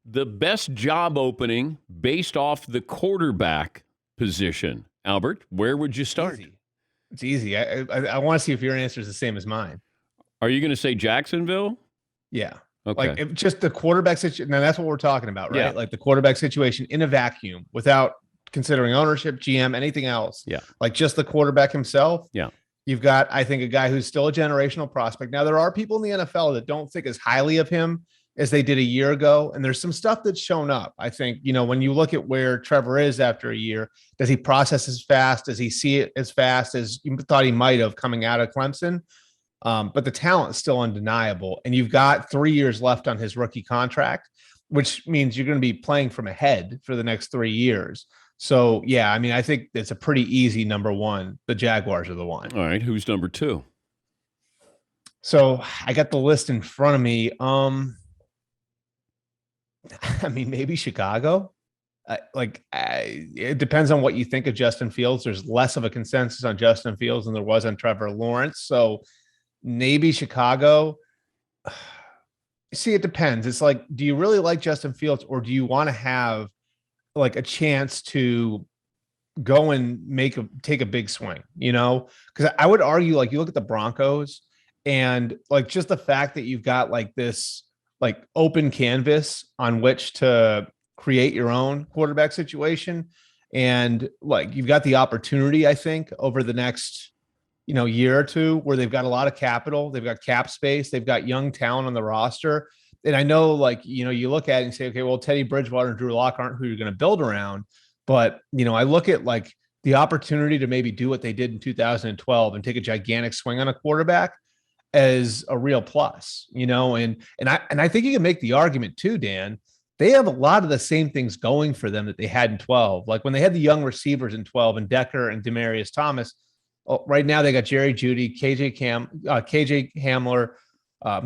The best job opening based off the quarterback position. Albert, where would you start? Easy. It's easy. I want to see if your answer is the same as mine. Are you going to say Jacksonville? Yeah. Like Okay. if just the quarterback situation. Now that's what we're talking about, Yeah. right? Like the quarterback situation in a vacuum without considering ownership, GM, anything else. Yeah. Like just the quarterback himself. Yeah. You've got, I think, a guy who's still a generational prospect. Now, there are people in the NFL that don't think as highly of him as they did a year ago. And there's some stuff that's shown up. I think, when you look at where Trevor is after a year, does he process as fast? Does he see it as fast as you thought he might have coming out of Clemson? But the talent is still undeniable. And you've got 3 years left on his rookie contract, which means you're going to be playing from ahead for the next 3 years. So, yeah, I mean, I think it's a pretty easy number one. The Jaguars are the one. All right. Who's number two? So I got the list in front of me. I mean, maybe Chicago. It depends on what you think of Justin Fields. There's less of a consensus on Justin Fields than there was on Trevor Lawrence. So maybe Chicago. See, it depends. It's like, do you really like Justin Fields, or do you want to have like a chance to go and take a big swing, because I would argue, like, you look at the Broncos and like just the fact that you've got like this like open canvas on which to create your own quarterback situation. And like, you've got the opportunity, I think, over the next, year or two, where they've got a lot of capital, they've got cap space, they've got young talent on the roster. And I know, like, you look at it and say, okay, well, Teddy Bridgewater and Drew Lock aren't who you're going to build around. But, I look at like the opportunity to maybe do what they did in 2012 and take a gigantic swing on a quarterback as a real plus, and I think you can make the argument too, Dan. They have a lot of the same things going for them that they had in 12. Like when they had the young receivers in 12 and Decker and Demaryius Thomas, right now they got Jerry Jeudy, KJ Hamler,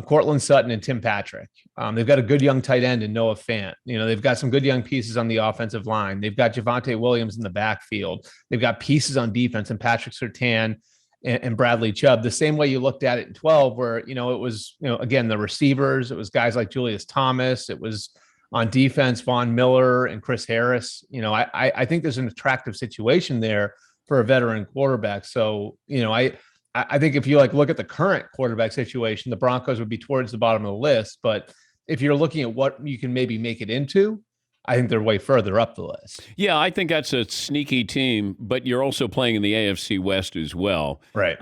Cortland Sutton, and Tim Patrick. They've got a good young tight end in Noah Fant. They've got some good young pieces on the offensive line. They've got Javonte Williams in the backfield. They've got pieces on defense and Patrick Surtain and Bradley Chubb, the same way you looked at it in 12, where, it was, again, the receivers, it was guys like Julius Thomas. It was on defense, Von Miller and Chris Harris. I think there's an attractive situation there for a veteran quarterback. So, I think if you look at the current quarterback situation, the Broncos would be towards the bottom of the list. But if you're looking at what you can maybe make it into, I think they're way further up the list. Yeah, I think that's a sneaky team, but you're also playing in the AFC West as well. Right.